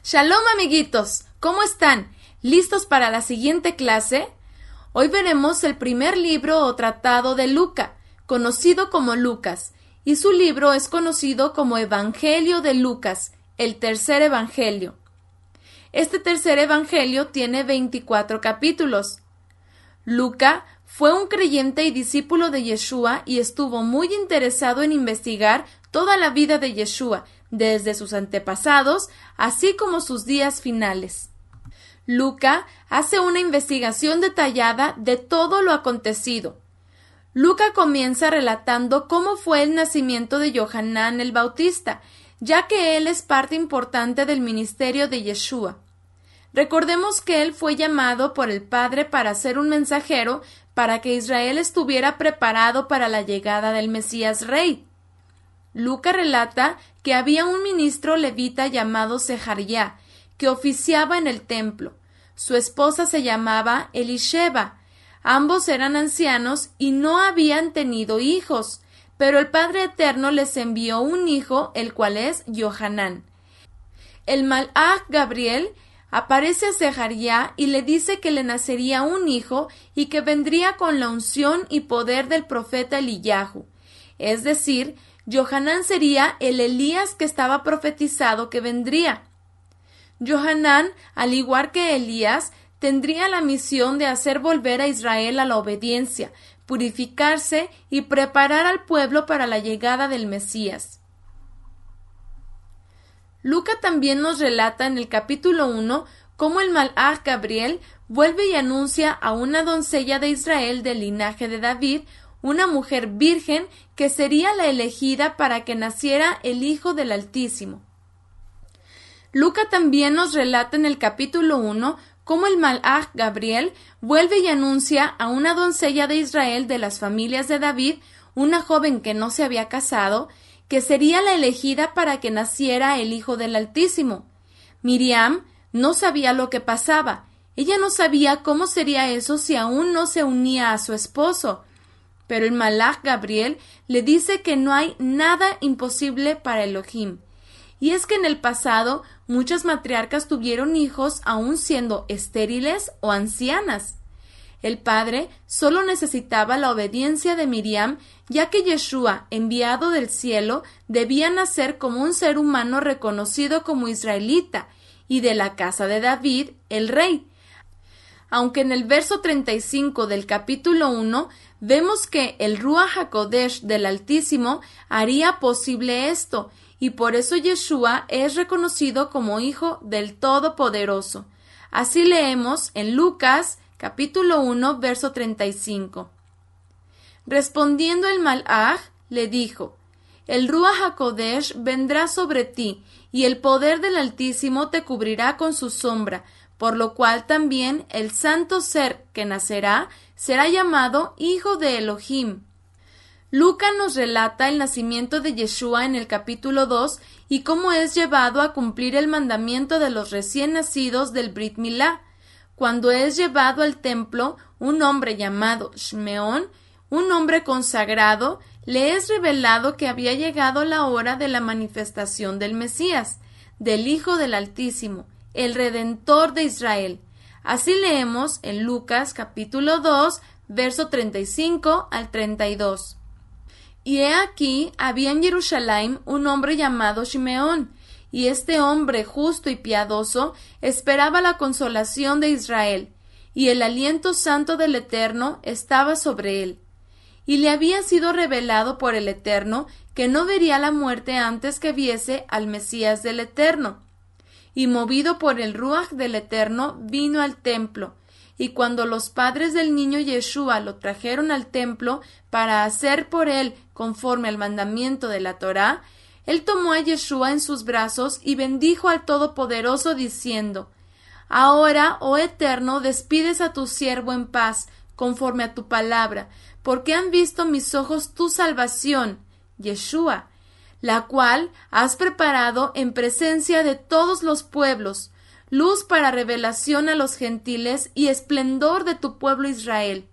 Shalom, amiguitos, ¿cómo están? ¿Listos para la siguiente clase? Hoy veremos el primer libro o tratado de Lucas, conocido como Lucas, y su libro es conocido como Evangelio de Lucas, el tercer evangelio. Este tercer evangelio tiene 24 capítulos. Lucas fue un creyente y discípulo de Yeshua y estuvo muy interesado en investigar toda la vida de Yeshua, desde sus antepasados, así como sus días finales. Lucas hace una investigación detallada de todo lo acontecido. Lucas comienza relatando cómo fue el nacimiento de Yohanan el Bautista, ya que él es parte importante del ministerio de Yeshua. Recordemos que él fue llamado por el Padre para ser un mensajero para que Israel estuviera preparado para la llegada del Mesías Rey. Lucas relata que había un ministro levita llamado Sejaría, que oficiaba en el templo. Su esposa se llamaba Elisheba. Ambos eran ancianos y no habían tenido hijos, pero el Padre Eterno les envió un hijo, el cual es Yohanan. El Malach Gabriel aparece a Sejaría y le dice que le nacería un hijo y que vendría con la unción y poder del profeta Eliyahu. Es decir, Yohanan sería el Elías que estaba profetizado que vendría. Yohanan, al igual que Elías, tendría la misión de hacer volver a Israel a la obediencia, purificarse y preparar al pueblo para la llegada del Mesías. Lucas también nos relata en el capítulo 1 cómo el Malach Gabriel vuelve y anuncia a una doncella de Israel del linaje de David, una mujer virgen que sería la elegida para que naciera el Hijo del Altísimo. Lucas también nos relata en el capítulo 1 cómo el Malach Gabriel vuelve y anuncia a una doncella de Israel de las familias de David, una joven que no se había casado, que sería la elegida para que naciera el Hijo del Altísimo. Miriam no sabía lo que pasaba. Ella no sabía cómo sería eso si aún no se unía a su esposo. Pero el Malach Gabriel le dice que no hay nada imposible para Elohim. Y es que en el pasado muchas matriarcas tuvieron hijos aún siendo estériles o ancianas. El padre solo necesitaba la obediencia de Miriam, ya que Yeshua, enviado del cielo, debía nacer como un ser humano reconocido como israelita y de la casa de David, el rey. Aunque en el verso 35 del capítulo 1 vemos que el Ruach HaKodesh del Altísimo haría posible esto, y por eso Yeshua es reconocido como Hijo del Todopoderoso. Así leemos en Lucas capítulo 1, verso 35. Respondiendo el Malach, le dijo: El Ruach HaKodesh vendrá sobre ti, y el poder del Altísimo te cubrirá con su sombra, por lo cual también el santo ser que nacerá será llamado Hijo de Elohim. Lucas nos relata el nacimiento de Yeshua en el capítulo 2 y cómo es llevado a cumplir el mandamiento de los recién nacidos del Brit Milá. Cuando es llevado al templo, un hombre llamado Shmeón, un hombre consagrado, le es revelado que había llegado la hora de la manifestación del Mesías, del Hijo del Altísimo, el Redentor de Israel. Así leemos en Lucas capítulo 2, verso 35 al 32. Y he aquí, había en Jerusalén un hombre llamado Shimeón, y este hombre justo y piadoso esperaba la consolación de Israel, y el aliento santo del Eterno estaba sobre él. Y le había sido revelado por el Eterno que no vería la muerte antes que viese al Mesías del Eterno. Y movido por el Ruach del Eterno, vino al templo. Y cuando los padres del niño Yeshua lo trajeron al templo para hacer por él conforme al mandamiento de la Torá, él tomó a Yeshua en sus brazos y bendijo al Todopoderoso diciendo: Ahora, oh Eterno, despides a tu siervo en paz, conforme a tu palabra, porque han visto mis ojos tu salvación, Yeshua, la cual has preparado en presencia de todos los pueblos, luz para revelación a los gentiles y esplendor de tu pueblo Israel.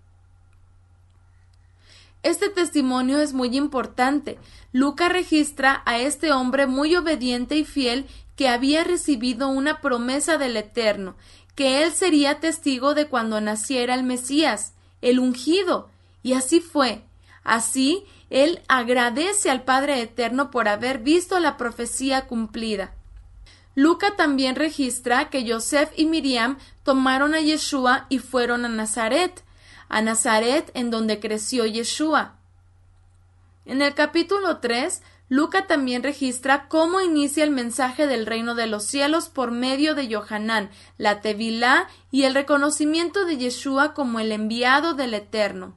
Este testimonio es muy importante. Lucas registra a este hombre muy obediente y fiel que había recibido una promesa del Eterno, que él sería testigo de cuando naciera el Mesías, el ungido, y así fue. Así, él agradece al Padre Eterno por haber visto la profecía cumplida. Lucas también registra que Yosef y Miriam tomaron a Yeshua y fueron a Nazaret en donde creció Yeshua. En el capítulo 3, Lucas también registra cómo inicia el mensaje del reino de los cielos por medio de Yohanan, la Tevilá y el reconocimiento de Yeshua como el enviado del Eterno.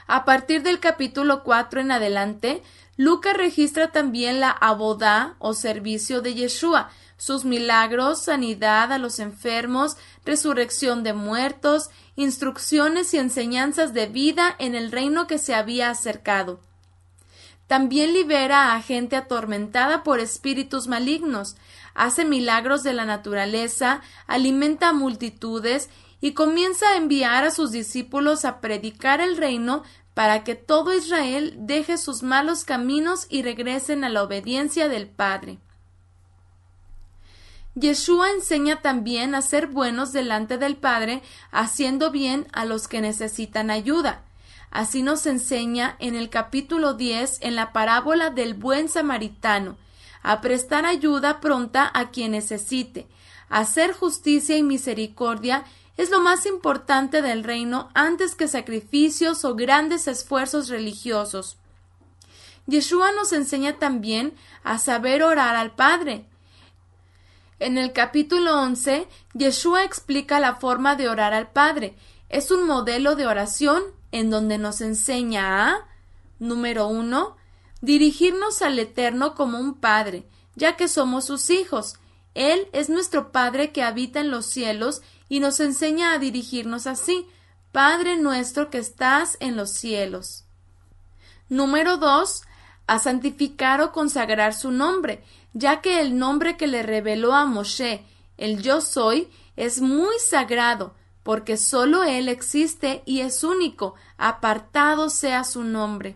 A partir del capítulo 4 en adelante, Lucas registra también la abodá o servicio de Yeshua, sus milagros, sanidad a los enfermos, resurrección de muertos, instrucciones y enseñanzas de vida en el reino que se había acercado. También libera a gente atormentada por espíritus malignos, hace milagros de la naturaleza, alimenta a multitudes y comienza a enviar a sus discípulos a predicar el reino para que todo Israel deje sus malos caminos y regresen a la obediencia del Padre. Yeshua enseña también a ser buenos delante del Padre, haciendo bien a los que necesitan ayuda. Así nos enseña en el capítulo 10 en la parábola del buen samaritano, a prestar ayuda pronta a quien necesite. Hacer justicia y misericordia es lo más importante del reino antes que sacrificios o grandes esfuerzos religiosos. Yeshua nos enseña también a saber orar al Padre. En el capítulo 11, Yeshua explica la forma de orar al Padre. Es un modelo de oración en donde nos enseña a, número 1, dirigirnos al Eterno como un Padre, ya que somos sus hijos. Él es nuestro Padre que habita en los cielos y nos enseña a dirigirnos así: Padre nuestro que estás en los cielos. Número 2, a santificar o consagrar su nombre, ya que el nombre que le reveló a Moshe, el Yo Soy, es muy sagrado, porque solo Él existe y es único, apartado sea su nombre.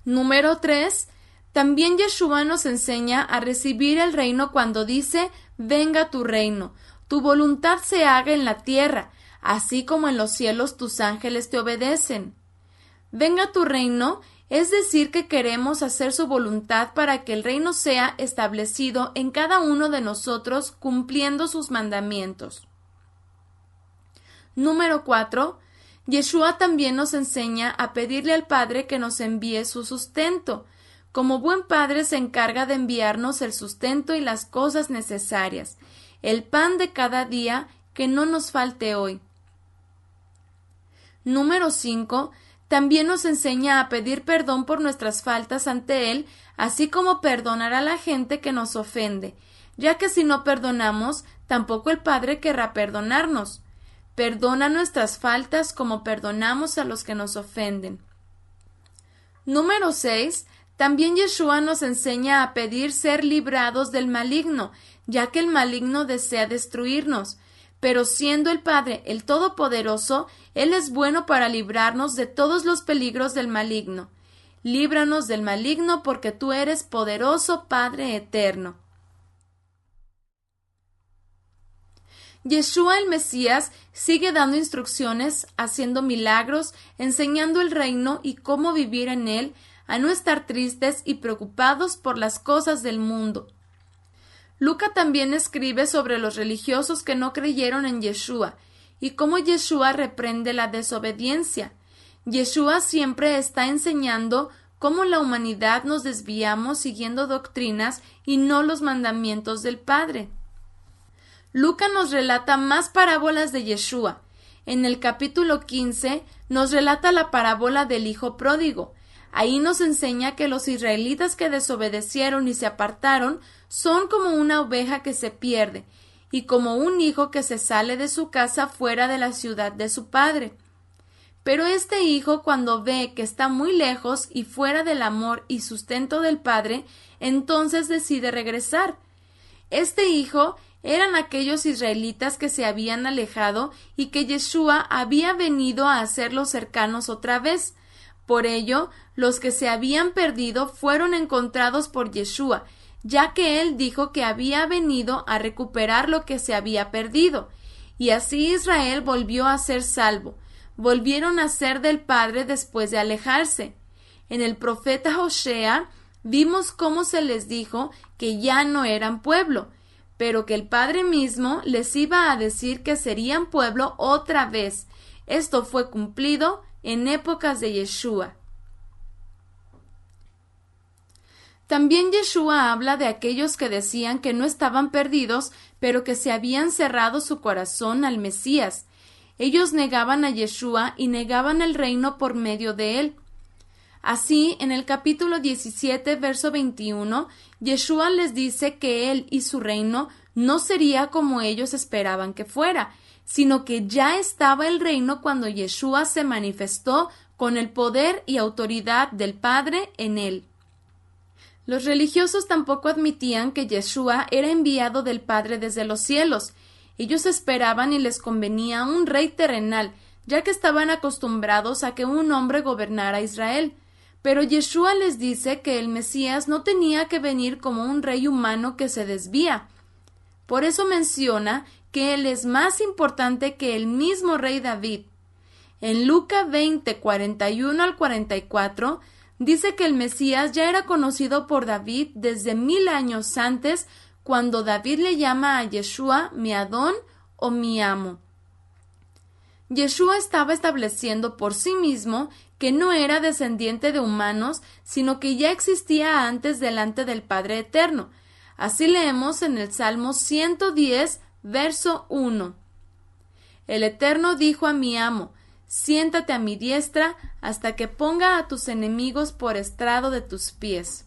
Número 3, también Yeshua nos enseña a recibir el reino cuando dice: venga tu reino, tu voluntad se haga en la tierra, así como en los cielos tus ángeles te obedecen. Venga tu reino, es decir que queremos hacer su voluntad para que el reino sea establecido en cada uno de nosotros cumpliendo sus mandamientos. Número 4. Yeshua también nos enseña a pedirle al Padre que nos envíe su sustento. Como buen Padre se encarga de enviarnos el sustento y las cosas necesarias, el pan de cada día, que no nos falte hoy. Número 5. También nos enseña a pedir perdón por nuestras faltas ante Él, así como perdonar a la gente que nos ofende, ya que si no perdonamos, tampoco el Padre querrá perdonarnos. Perdona nuestras faltas como perdonamos a los que nos ofenden. Número 6. También Yeshua nos enseña a pedir ser librados del maligno, ya que el maligno desea destruirnos. Pero siendo el Padre el Todopoderoso, Él es bueno para librarnos de todos los peligros del maligno. Líbranos del maligno porque tú eres poderoso Padre eterno. Yeshua el Mesías sigue dando instrucciones, haciendo milagros, enseñando el reino y cómo vivir en él, a no estar tristes y preocupados por las cosas del mundo. Lucas también escribe sobre los religiosos que no creyeron en Yeshua y cómo Yeshua reprende la desobediencia. Yeshua siempre está enseñando cómo la humanidad nos desviamos siguiendo doctrinas y no los mandamientos del Padre. Lucas nos relata más parábolas de Yeshua. En el capítulo 15 nos relata la parábola del hijo pródigo. Ahí nos enseña que los israelitas que desobedecieron y se apartaron son como una oveja que se pierde y como un hijo que se sale de su casa fuera de la ciudad de su padre. Pero este hijo, cuando ve que está muy lejos y fuera del amor y sustento del padre, entonces decide regresar. Este hijo eran aquellos israelitas que se habían alejado y que Yeshua había venido a hacerlos cercanos otra vez. Por ello, los que se habían perdido fueron encontrados por Yeshua, ya que él dijo que había venido a recuperar lo que se había perdido. Y así Israel volvió a ser salvo. Volvieron a ser del Padre después de alejarse. En el profeta Hosea vimos cómo se les dijo que ya no eran pueblo, pero que el Padre mismo les iba a decir que serían pueblo otra vez. Esto fue cumplido en épocas de Yeshua. También Yeshua habla de aquellos que decían que no estaban perdidos, pero que se habían cerrado su corazón al Mesías. Ellos negaban a Yeshua y negaban el reino por medio de él. Así, en el capítulo 17, verso 21, Yeshua les dice que él y su reino no sería como ellos esperaban que fuera, sino que ya estaba el reino cuando Yeshua se manifestó con el poder y autoridad del Padre en él. Los religiosos tampoco admitían que Yeshua era enviado del Padre desde los cielos. Ellos esperaban y les convenía un rey terrenal, ya que estaban acostumbrados a que un hombre gobernara Israel. Pero Yeshua les dice que el Mesías no tenía que venir como un rey humano que se desvía. Por eso menciona que él es más importante que el mismo rey David. En Lucas 20, 41 al 44, dice que el Mesías ya era conocido por David desde 1000 años antes, cuando David le llama a Yeshua mi Adón o mi amo. Yeshua estaba estableciendo por sí mismo que no era descendiente de humanos, sino que ya existía antes delante del Padre Eterno. Así leemos en el Salmo 110, verso 1. El Eterno dijo a mi amo: siéntate a mi diestra hasta que ponga a tus enemigos por estrado de tus pies.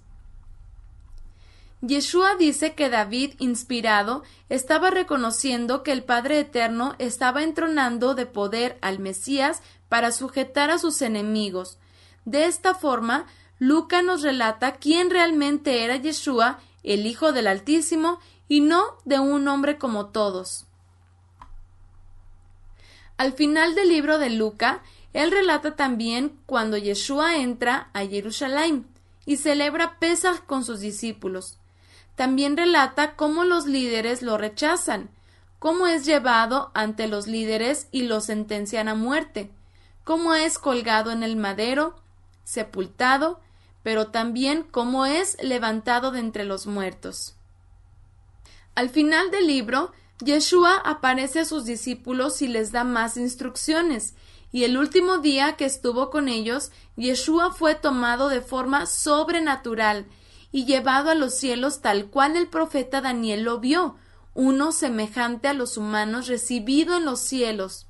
Yeshua dice que David, inspirado, estaba reconociendo que el Padre Eterno estaba entronando de poder al Mesías para sujetar a sus enemigos. De esta forma, Lucas nos relata quién realmente era Yeshua, el Hijo del Altísimo, y no de un hombre como todos. Al final del libro de Lucas, él relata también cuando Yeshua entra a Jerusalén y celebra Pesaj con sus discípulos. También relata cómo los líderes lo rechazan, cómo es llevado ante los líderes y lo sentencian a muerte, cómo es colgado en el madero, sepultado, pero también cómo es levantado de entre los muertos. Al final del libro, Yeshua aparece a sus discípulos y les da más instrucciones, y el último día que estuvo con ellos, Yeshua fue tomado de forma sobrenatural y llevado a los cielos tal cual el profeta Daniel lo vio, uno semejante a los humanos recibido en los cielos.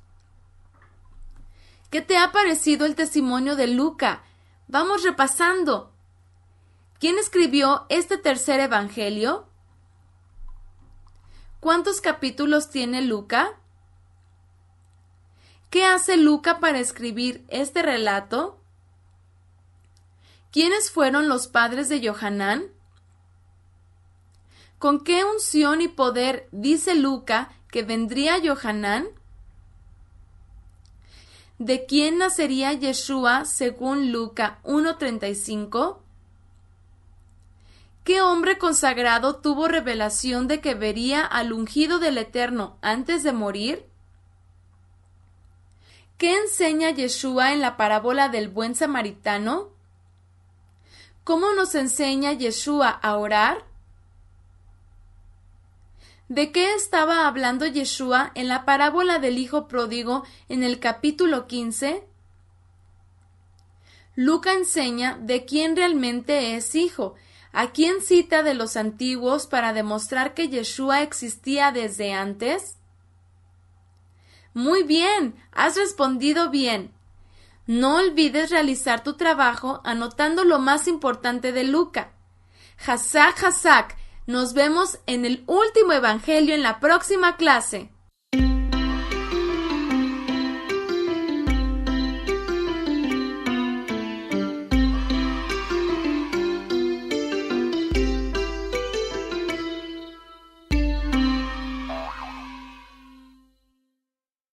¿Qué te ha parecido el testimonio de Lucas? Vamos repasando. ¿Quién escribió este tercer evangelio? ¿Cuántos capítulos tiene Lucas? ¿Qué hace Lucas para escribir este relato? ¿Quiénes fueron los padres de Yohanan? ¿Con qué unción y poder dice Lucas que vendría Yohanan? ¿De quién nacería Yeshua según Lucas 1:35? ¿Qué hombre consagrado tuvo revelación de que vería al ungido del Eterno antes de morir? ¿Qué enseña Yeshua en la parábola del buen samaritano? ¿Cómo nos enseña Yeshua a orar? ¿De qué estaba hablando Yeshua en la parábola del hijo pródigo en el capítulo 15? Lucas enseña de quién realmente es hijo, a quién cita de los antiguos para demostrar que Yeshua existía desde antes. Muy bien, has respondido bien. No olvides realizar tu trabajo anotando lo más importante de Lucas. Hazak, Hazak. Nos vemos en el último evangelio en la próxima clase.